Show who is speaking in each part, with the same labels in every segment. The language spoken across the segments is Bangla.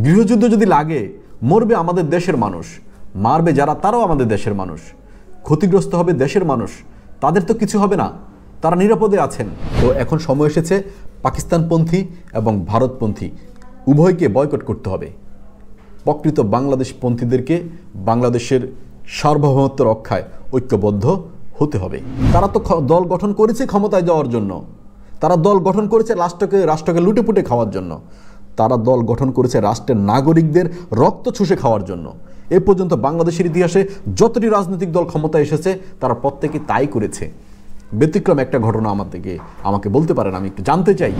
Speaker 1: গৃহযুদ্ধ যদি লাগে, মরবে আমাদের দেশের মানুষ, মারবে যারা তারাও আমাদের দেশের মানুষ, ক্ষতিগ্রস্ত হবে দেশের মানুষ, তাদের তো কিছু হবে না, তারা নিরাপদে আছেন। তো এখন সময় এসেছে পাকিস্তানপন্থী এবং ভারতপন্থী উভয়কে বয়কট করতে হবে। প্রকৃত বাংলাদেশপন্থীদেরকে বাংলাদেশের সার্বভৌমত্ব রক্ষায় ঐক্যবদ্ধ হতে হবে। তারা তো দল গঠন করেছে ক্ষমতায় যাওয়ার জন্য, তারা দল গঠন করেছে রাষ্ট্রকে লুটেপুটে খাওয়ার জন্য, তারা দল গঠন করেছে রাষ্ট্রের নাগরিকদের রক্ত চুষে খাওয়ার জন্য। এ পর্যন্ত বাংলাদেশের ইতিহাসে যতটি রাজনৈতিক দল ক্ষমতায় এসেছে তারা প্রত্যেকে তাই করেছে। ব্যতিক্রম একটা ঘটনা আমাকে বলতে পারেন, আমি একটু জানতে চাই।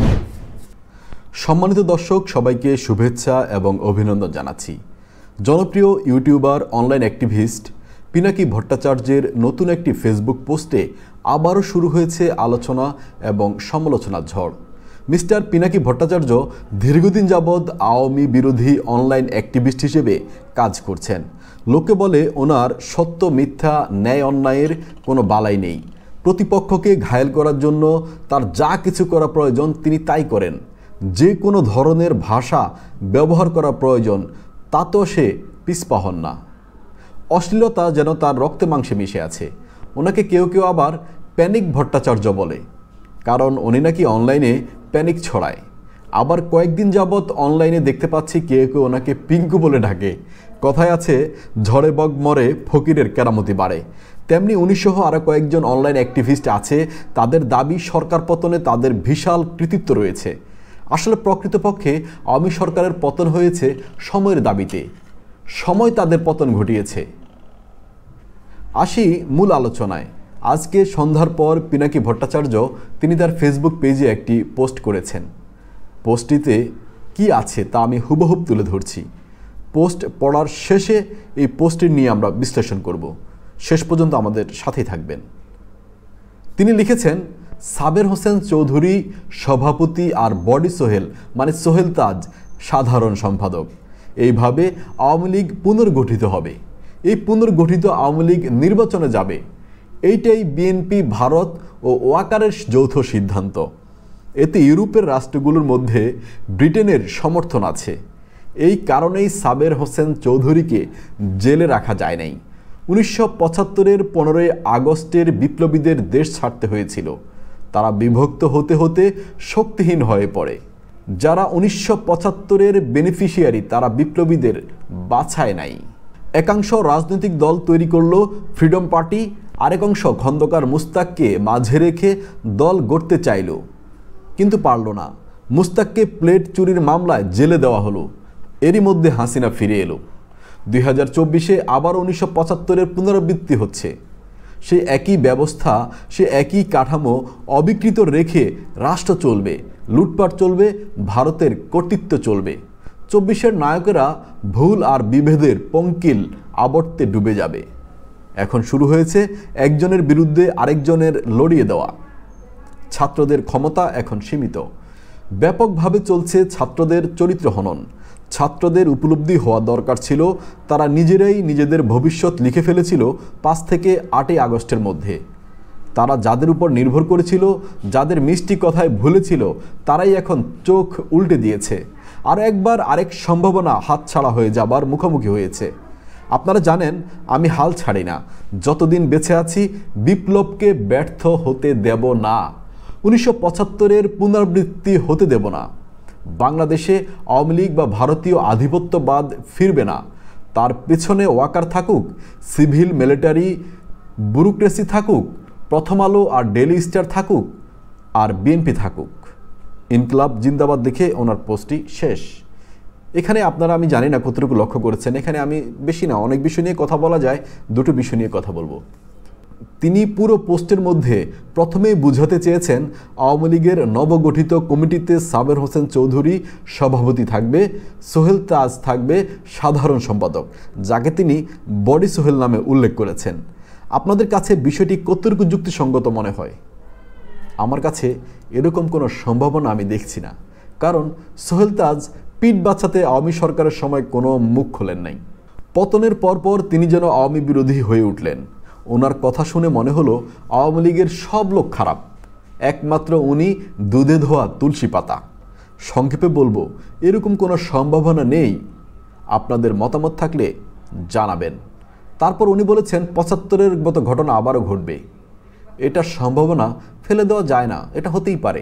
Speaker 1: সম্মানিত দর্শক, সবাইকে শুভেচ্ছা এবং অভিনন্দন জানাচ্ছি। জনপ্রিয় ইউটিউবার, অনলাইন অ্যাক্টিভিস্ট পিনাকি ভট্টাচার্যের নতুন একটি ফেসবুক পোস্টে আবারও শুরু হয়েছে আলোচনা এবং সমালোচনার ঝড়। মিস্টার পিনাকি ভট্টাচার্য দীর্ঘদিন যাবৎ আওয়ামী বিরোধী অনলাইন অ্যাক্টিভিস্ট হিসেবে কাজ করছেন। লোকে বলে ওনার সত্য মিথ্যা ন্যায় অন্যায়ের কোনো বালাই নেই। প্রতিপক্ষকে ঘায়েল করার জন্য তার যা কিছু করা প্রয়োজন তিনি তাই করেন। যে কোনো ধরনের ভাষা ব্যবহার করা প্রয়োজন তাতেও সে পিছপা হন না। অশ্লীলতা যেন তার রক্তে মাংসে মিশে আছে। ওনাকে কেউ কেউ আবার প্যানিক ভট্টাচার্য বলে, কারণ উনি নাকি অনলাইনে প্যানিক ছড়ায়। আবার কয়েকদিন যাবৎ অনলাইনে দেখতে পাচ্ছি কেউ কেউ ওনাকে পিঙ্কু বলে ডাকে। কথায় আছে, ঝড়ে বগ মরে ফকিরের কেরামতি বাড়ে। তেমনি উনিসহ আরও কয়েকজন অনলাইন অ্যাক্টিভিস্ট আছে, তাদের দাবি সরকার পতনে তাদের বিশাল কৃতিত্ব রয়েছে। আসলে প্রকৃতপক্ষে আওয়ামী সরকারের পতন হয়েছে সময়ের দাবিতে, সময় তাদের পতন ঘটিয়েছে। আসি মূল আলোচনায়। আজকে সন্ধ্যার পর পিনাকি ভট্টাচার্য তিনি তার ফেসবুক পেজে একটি পোস্ট করেছেন। পোস্টটিতে কি আছে তা আমি হুবহুব তুলে ধরছি। পোস্ট পড়ার শেষে এই পোস্টটি নিয়ে আমরা বিশ্লেষণ করব। শেষ পর্যন্ত আমাদের সাথেই থাকবেন। তিনি লিখেছেন, সাবের হোসেন চৌধুরী সভাপতি আর বডি সোহেল মানে সোহেল তাজ সাধারণ সম্পাদক। এইভাবে আওয়ামী লীগ পুনর্গঠিত হবে। এই পুনর্গঠিত আওয়ামী লীগ নির্বাচনে যাবে। এইটাই বিএনপি, ভারত ও ওয়াকারের যৌথ সিদ্ধান্ত। এতে ইউরোপের রাষ্ট্রগুলোর মধ্যে ব্রিটেনের সমর্থন আছে। এই কারণেই সাবের হোসেন চৌধুরীকে জেলে রাখা যায় নাই। 1975-এর 15ই আগস্টের বিপ্লবীদের দেশ ছাড়তে হয়েছিল। তারা বিভক্ত হতে হতে শক্তিহীন হয়ে পড়ে। যারা 1975-এর বেনিফিশিয়ারি তারা বিপ্লবীদের বাছায় নাই। একাংশ রাজনৈতিক দল তৈরি করল ফ্রিডম পার্টি, আরেক অংশ খন্দকার মুস্তাককে মাঝে রেখে দল গড়তে চাইল, কিন্তু পারল না। মুস্তাককে প্লেট চুরির মামলায় জেলে দেওয়া হলো। এরই মধ্যে হাসিনা ফিরে এলো। 2024-এ আবার 1975-এর পুনরাবৃত্তি হচ্ছে। সে একই ব্যবস্থা, সে একই কাঠামো অবিকৃত রেখে রাষ্ট্র চলবে, লুটপাট চলবে, ভারতের কর্তৃত্ব চলবে। 24-এর নায়কেরা ভুল আর বিভেদের পঙ্কিল আবর্তে ডুবে যাবে। এখন শুরু হয়েছে একজনের বিরুদ্ধে আরেকজনের লড়িয়ে দেওয়া। ছাত্রদের ক্ষমতা এখন সীমিত। ব্যাপকভাবে চলছে ছাত্রদের চরিত্র হনন। ছাত্রদের উপলব্ধি হওয়া দরকার ছিল তারা নিজেরাই নিজেদের ভবিষ্যৎ লিখে ফেলেছিল 5 থেকে 8ই আগস্টের মধ্যে। তারা যাদের উপর নির্ভর করেছিল, যাদের মিষ্টি কথায় ভুলেছিল, তারাই এখন চোখ উল্টে দিয়েছে। আর একবার আরেক সম্ভাবনা হাতছাড়া হয়ে যাবার মুখোমুখি হয়েছে। আপনারা জানেন, আমি হাল ছাড়ি না। যতদিন বেঁচে আছি বিপ্লবকে ব্যর্থ হতে দেব না। 1975-এর পুনরাবৃত্তি হতে দেব না। বাংলাদেশে আওয়ামী লীগ বা ভারতীয় আধিপত্যবাদ ফিরবে না। তার পেছনে ওয়াকার থাকুক, সিভিল মিলিটারি ব্যুরোক্রেসি থাকুক, প্রথম আলো আর ডেইলি স্টার থাকুক, আর বিএনপি থাকুক। ইনকলাব জিন্দাবাদ দেখে ওনার পোস্টটি শেষ। এখানে আপনারা, আমি জানি না কতটুকু লক্ষ্য করেছেন, এখানে আমি বেশি না, অনেক বিষয় নিয়ে কথা বলা যায়, দুটো বিষয় নিয়ে কথা বলবো। তিনি পুরো পোস্টের মধ্যে প্রথমেই বুঝাতে চেয়েছেন আওয়ামী লীগের নবগঠিত কমিটিতে সাবের হোসেন চৌধুরী সভাপতি থাকবে, সোহেল তাজ থাকবে সাধারণ সম্পাদক, যাকে তিনি বডি সোহেল নামে উল্লেখ করেছেন। আপনাদের কাছে বিষয়টি কতটুকু যুক্তিসঙ্গত মনে হয়? আমার কাছে এরকম কোনো সম্ভাবনা আমি দেখছি না। কারণ সোহেল তাজ পিঠ বাঁচাতে আওয়ামী সরকারের সময় কোনো মুখ খোলেন নাই। পতনের পরপর তিনি যেন আওয়ামী বিরোধী হয়ে উঠলেন। ওনার কথা শুনে মনে হলো আওয়ামী লীগের সব লোক খারাপ, একমাত্র উনি দুধে ধোয়া তুলসী পাতা। সংক্ষেপে বলবো, এরকম কোনো সম্ভাবনা নেই। আপনাদের মতামত থাকলে জানাবেন। তারপর উনি বলেছেন ৭৫-এর মতো ঘটনা আবারও ঘটবে। এটা সম্ভাবনা ফেলে দেওয়া যায় না, এটা হতেই পারে।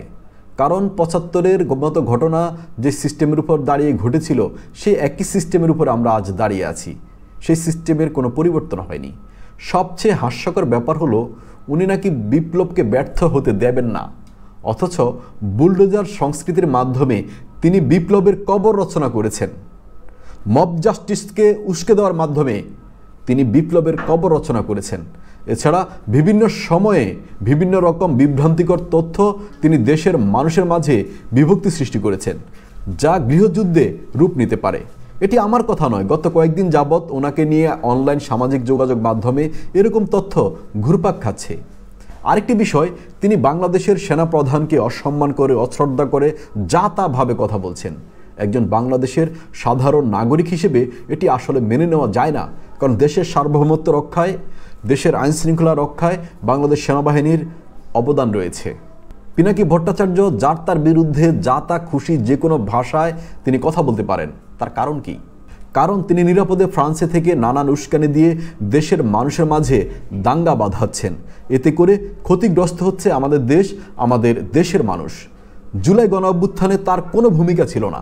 Speaker 1: কারণ ৭৫-এর মতো ঘটনা যে সিস্টেমের উপর দাঁড়িয়ে ঘটেছিল, সেই একই সিস্টেমের উপর আমরা আজ দাঁড়িয়ে আছি। সেই সিস্টেমের কোনো পরিবর্তন হয়নি। সবচেয়ে হাস্যকর ব্যাপার হলো, উনি নাকি বিপ্লবকে ব্যর্থ হতে দেবেন না, অথচ বুলডোজার সংস্কৃতির মাধ্যমে তিনি বিপ্লবের কবর রচনা করেছেন। মব জাস্টিসকে উস্কে দেওয়ার মাধ্যমে তিনি বিপ্লবের কবর রচনা করেছেন। এছাড়া বিভিন্ন সময়ে বিভিন্ন রকম বিভ্রান্তিকর তথ্য তিনি দেশের মানুষের মাঝে বিভক্তি সৃষ্টি করেছেন, যা গৃহযুদ্ধে রূপ নিতে পারে। এটি আমার কথা নয়, গত কয়েকদিন যাবৎ ওনাকে নিয়ে অনলাইন সামাজিক যোগাযোগ মাধ্যমে এরকম তথ্য ঘুরপাক খাচ্ছে। আরেকটি বিষয়, তিনি বাংলাদেশের সেনাপ্রধানকে অসম্মান করে, অশ্রদ্ধা করে যা তা ভাবে কথা বলছেন। একজন বাংলাদেশের সাধারণ নাগরিক হিসেবে এটি আসলে মেনে নেওয়া যায় না। কারণ দেশের সার্বভৌমত্ব রক্ষায়, দেশের আইনশৃঙ্খলা রক্ষায় বাংলাদেশ সেনাবাহিনীর অবদান রয়েছে। পিনাকি ভট্টাচার্য যার তার বিরুদ্ধে যা তা খুশি যে কোনো ভাষায় তিনি কথা বলতে পারেন। তার কারণ কি? কারণ তিনি নিরাপদে ফ্রান্সে থেকে নানান উস্কানি দিয়ে দেশের মানুষের মাঝে দাঙ্গা বাঁধাচ্ছেন। এতে করে ক্ষতিগ্রস্ত হচ্ছে আমাদের দেশ, আমাদের দেশের মানুষ। জুলাই গণঅভ্যুত্থানে তার কোনো ভূমিকা ছিল না,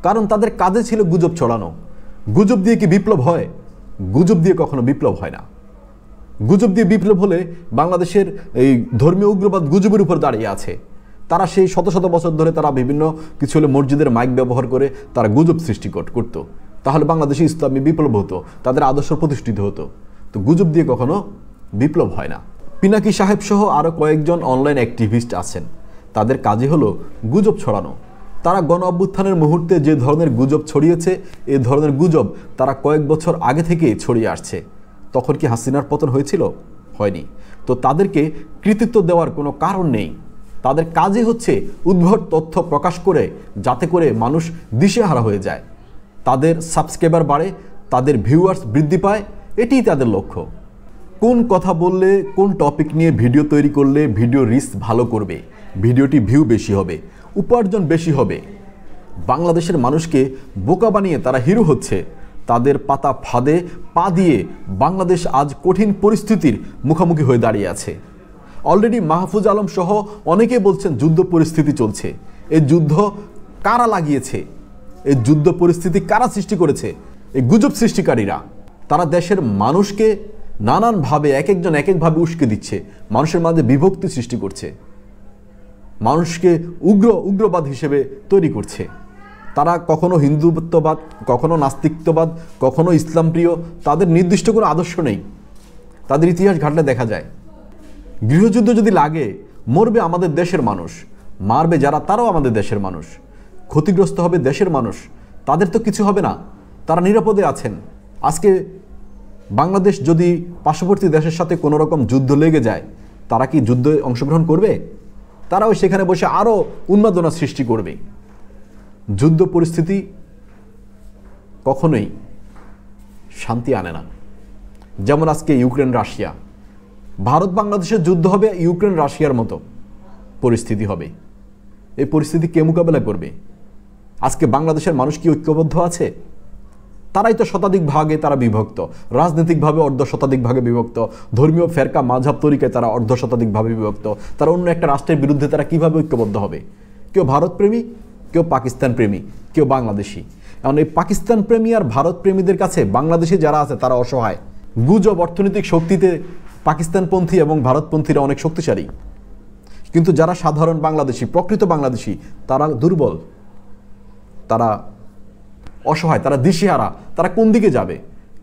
Speaker 1: কারণ তাদের কাজে ছিল গুজব ছড়ানো। গুজব দিয়ে কি বিপ্লব হয়? গুজব দিয়ে কখনো বিপ্লব হয় না। গুজব দিয়ে বিপ্লব হলে বাংলাদেশের এই ধর্মীয় উগ্রবাদ গুজবের উপর দাঁড়িয়ে আছে। তারা সেই শত শত বছর ধরে তারা বিভিন্ন কিছু হলে মসজিদের মাইক ব্যবহার করে তারা গুজব সৃষ্টি করত। তাহলে বাংলাদেশে ইসলামী বিপ্লব হতো, তাদের আদর্শ প্রতিষ্ঠিত হতো। তো গুজব দিয়ে কখনো বিপ্লব হয় না। পিনাকি সাহেব সহ আরও কয়েকজন অনলাইন অ্যাক্টিভিস্ট আছেন, তাদের কাজই হলো গুজব ছড়ানো। তারা গণ অভ্যুত্থানের মুহূর্তে যে ধরনের গুজব ছড়িয়েছে, এই ধরনের গুজব তারা কয়েক বছর আগে থেকে ছড়িয়ে আসছে। তখন কি হাসিনার পতন হয়েছিল? হয়নি। তো তাদেরকে কৃতিত্ব দেওয়ার কোনো কারণ নেই। তাদের কাজই হচ্ছে উদ্ভট তথ্য প্রকাশ করে, যাতে করে মানুষ দিশেহারা হয়ে যায়, তাদের সাবস্ক্রাইবার বাড়ে, তাদের ভিউয়ার্স বৃদ্ধি পায়। এটিই তাদের লক্ষ্য। কোন কথা বললে, কোন টপিক নিয়ে ভিডিও তৈরি করলে ভিডিও রিচ ভালো করবে, ভিডিওটি ভিউ বেশি হবে, উপার্জন বেশি হবে। বাংলাদেশের মানুষকে বোকা বানিয়ে তারা হিরো হচ্ছে। তাদের পাতা ফাঁদে পা দিয়ে বাংলাদেশ আজ কঠিন পরিস্থিতির মুখোমুখি হয়ে দাঁড়িয়ে আছে। অলরেডি মাহফুজ আলম সহ অনেকেই বলছেন যুদ্ধ পরিস্থিতি চলছে। এই যুদ্ধ কারা লাগিয়েছে? এই যুদ্ধ পরিস্থিতি কারা সৃষ্টি করেছে? এই গুজব সৃষ্টিকারীরা। তারা দেশের মানুষকে নানানভাবে এক একজন এক একভাবে উস্কে দিচ্ছে, মানুষের মাঝে বিভক্তি সৃষ্টি করছে, মানুষকে উগ্রবাদ হিসেবে তৈরি করছে। তারা কখনো হিন্দুত্ববাদ, কখনো নাস্তিকত্ববাদ, কখনো ইসলাম প্রিয়। তাদের নির্দিষ্ট কোনো আদর্শ নেই। তাদের ইতিহাস ঘাটলে দেখা যায়। গৃহযুদ্ধ যদি লাগে, মরবে আমাদের দেশের মানুষ, মারবে যারা তারাও আমাদের দেশের মানুষ, ক্ষতিগ্রস্ত হবে দেশের মানুষ। তাদের তো কিছু হবে না, তারা নিরাপদে আছেন। আজকে বাংলাদেশ যদি পার্শ্ববর্তী দেশের সাথে কোনো রকম যুদ্ধ লেগে যায়, তারা কি যুদ্ধে অংশগ্রহণ করবে? তারাও সেখানে বসে আরও উন্মাদনা সৃষ্টি করবে। যুদ্ধ পরিস্থিতি কখনোই শান্তি আনে না। যেমন আজকে ইউক্রেন রাশিয়া, ভারত বাংলাদেশের যুদ্ধ হবে ইউক্রেন রাশিয়ার মতো পরিস্থিতি হবে। এই পরিস্থিতি কে মোকাবেলা করবে? আজকে বাংলাদেশের মানুষ কি ঐক্যবদ্ধ আছে? তারাই তো শতাধিক ভাগে তারা বিভক্ত, রাজনৈতিকভাবে অর্ধশতাধিক ভাগে বিভক্ত, ধর্মীয় ফেরকা মাঝহাব তরিকায় তারা অর্ধশতাধিক ভাবে বিভক্ত। তারা অন্য একটা রাষ্ট্রের বিরুদ্ধে তারা কিভাবে ঐক্যবদ্ধ হবে? কেউ ভারতপ্রেমী, কেউ পাকিস্তান প্রেমী, কেউ বাংলাদেশি। এখন এই পাকিস্তান প্রেমী আর ভারত প্রেমীদের কাছে বাংলাদেশে যারা আছে তারা অসহায়। গুজব অর্থনৈতিক শক্তিতে পাকিস্তানপন্থী এবং ভারতপন্থীরা অনেক শক্তিশালী, কিন্তু যারা সাধারণ বাংলাদেশি, প্রকৃত বাংলাদেশি, তারা দুর্বল, তারা অসহায়, তারা দিশেহারা। তারা কোন দিকে যাবে?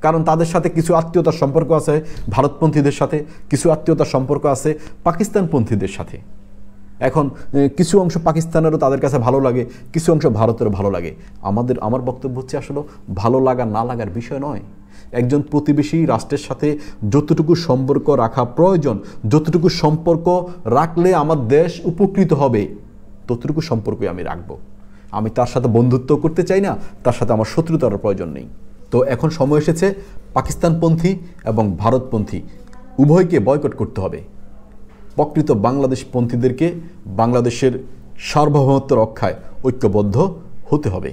Speaker 1: কারণ তাদের সাথে কিছু আত্মীয়তার সম্পর্ক আছে ভারতপন্থীদের সাথে, কিছু আত্মীয়তার সম্পর্ক আছে পাকিস্তানপন্থীদের সাথে। এখন কিছু অংশ পাকিস্তানেরও তাদের কাছে ভালো লাগে, কিছু অংশ ভারতেরও ভালো লাগে। আমার বক্তব্য হচ্ছে আসলে ভালো লাগা না লাগার বিষয় নয়। একজন প্রতিবেশী রাষ্ট্রের সাথে যতটুকু সম্পর্ক রাখা প্রয়োজন, যতটুকু সম্পর্ক রাখলে আমার দেশ উপকৃত হবে, ততটুকু সম্পর্কই আমি রাখবো। আমি তার সাথে বন্ধুত্ব করতে চাই না, তার সাথে আমার শত্রুতার প্রয়োজন নেই। তো এখন সময় এসেছে পাকিস্তানপন্থী এবং ভারতপন্থী উভয়কে বয়কট করতে হবে। প্রকৃত বাংলাদেশপন্থীদেরকে বাংলাদেশের সার্বভৌমত্ব রক্ষায় ঐক্যবদ্ধ হতে হবে।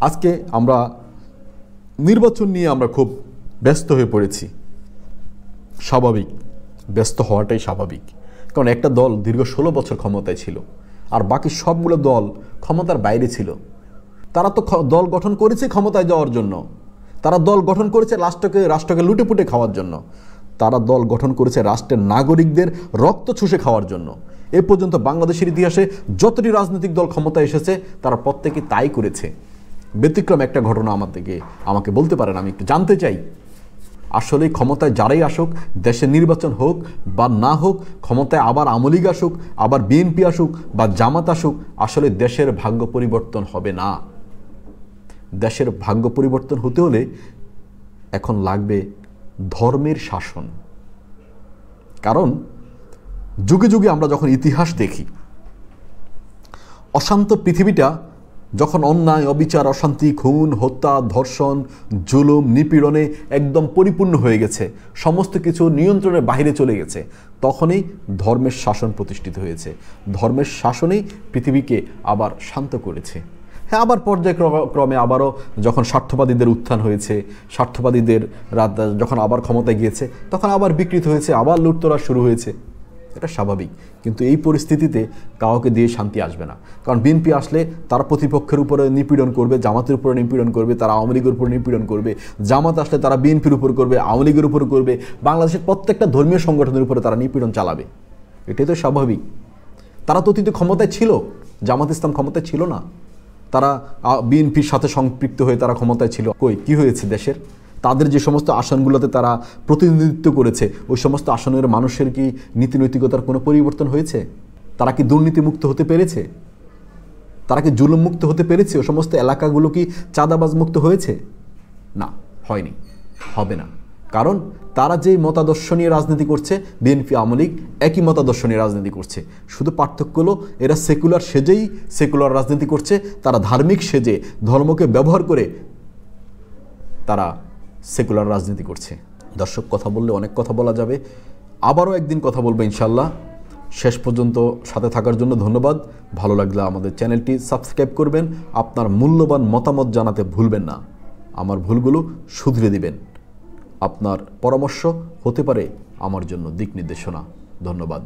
Speaker 1: আজকে আমরা নির্বাচন নিয়ে আমরা খুব ব্যস্ত হয়ে পড়েছি। স্বাভাবিক, ব্যস্ত হওয়াটাই স্বাভাবিক, কারণ একটা দল দীর্ঘ 16 বছর ক্ষমতায় ছিল, আর বাকি সবগুলো দল ক্ষমতার বাইরে ছিল। তারা তো দল গঠন করেছে ক্ষমতায় যাওয়ার জন্য, তারা দল গঠন করেছে রাষ্ট্রকে লুটেপুটে খাওয়ার জন্য, তারা দল গঠন করেছে রাষ্ট্রের নাগরিকদের রক্ত চুষে খাওয়ার জন্য। এ পর্যন্ত বাংলাদেশের ইতিহাসে যতটি রাজনৈতিক দল ক্ষমতায় এসেছে তারা প্রত্যেকে তাই করেছে। ব্যতিক্রম একটা ঘটনা আমাকে বলতে পারেন, আমি একটু জানতে চাই। আসলে ক্ষমতায় যারাই আসুক, দেশের নির্বাচন হোক বা না হোক, ক্ষমতায় আবার আওয়ামী লীগ আসুক, আবার বিএনপি আসুক বা জামাত আসুক, আসলে দেশের ভাগ্য পরিবর্তন হবে না। দেশের ভাগ্য পরিবর্তন হতে হলে এখন লাগবে ধর্মের শাসন। কারণ যুগে যুগে আমরা যখন ইতিহাস দেখি, অশান্ত পৃথিবীটা যখন অন্যায়, অবিচার, অশান্তি, খুন, হত্যা, ধর্ষণ, জুলুম, নিপীড়নে একদম পরিপূর্ণ হয়ে গেছে, সমস্ত কিছু নিয়ন্ত্রণের বাইরে চলে গেছে, তখনই ধর্মের শাসন প্রতিষ্ঠিত হয়েছে। ধর্মের শাসনেই পৃথিবীকে আবার শান্ত করেছে। হ্যাঁ, আবার পর্যায়ক্রমে আবারও যখন স্বার্থবাদীদের উত্থান হয়েছে, স্বার্থবাদীদের যখন আবার ক্ষমতায় গিয়েছে, তখন আবার বিকৃত হয়েছে, আবার লুটতরাজ শুরু হয়েছে। এটা স্বাভাবিক, কিন্তু এই পরিস্থিতিতে কাউকে দিয়ে শান্তি আসবে না। কারণ বিএনপি আসলে তারা প্রতিপক্ষের উপরে নিপীড়ন করবে, জামাতের উপরে নিপীড়ন করবে, তারা আওয়ামী লীগের উপরে নিপীড়ন করবে। জামাত আসলে তারা বিএনপির উপর করবে, আওয়ামী লীগের উপর করবে, বাংলাদেশের প্রত্যেকটা ধর্মীয় সংগঠনের উপরে তারা নিপীড়ন চালাবে। এটাই তো স্বাভাবিক। তারা তো অতীতে ক্ষমতায় ছিল, জামাত ইসলাম ক্ষমতায় ছিল না, তারা বিএনপির সাথে সম্পৃক্ত হয়ে তারা ক্ষমতায় ছিল। কি হয়েছে দেশের? তাদের যে সমস্ত আসনগুলোতে তারা প্রতিনিধিত্ব করেছে, ওই সমস্ত আসনের মানুষের কি নীতি নৈতিকতার কোনো পরিবর্তন হয়েছে? তারা কি দুর্নীতিমুক্ত হতে পেরেছে? তারা কি জুলুম মুক্ত হতে পেরেছে? ওই সমস্ত এলাকাগুলো কি চাঁদাবাজ মুক্ত হয়েছে? না, হয়নি, হবে না। কারণ তারা যেই মতাদর্শ নিয়ে রাজনীতি করছে, বিএনপি, আওয়ামী লীগ একই মতাদর্শ নিয়ে রাজনীতি করছে। শুধু পার্থক্য হলো এরা সেকুলার সেজেই সেকুলার রাজনীতি করছে, তারা ধার্মিক সেজে ধর্মকে ব্যবহার করে তারা সেকুলার রাজনীতি করছে। দর্শক, কথা বললে অনেক কথা বলা যাবে, আবারও একদিন কথা বলবো ইনশাল্লাহ। শেষ পর্যন্ত সাথে থাকার জন্য ধন্যবাদ। ভালো লাগলে আমাদের চ্যানেলটি সাবস্ক্রাইব করবেন, আপনার মূল্যবান মতামত জানাতে ভুলবেন না, আমার ভুলগুলো শুধরে দিবেন। আপনার পরামর্শ হতে পারে আমার জন্য দিক নির্দেশনা। ধন্যবাদ।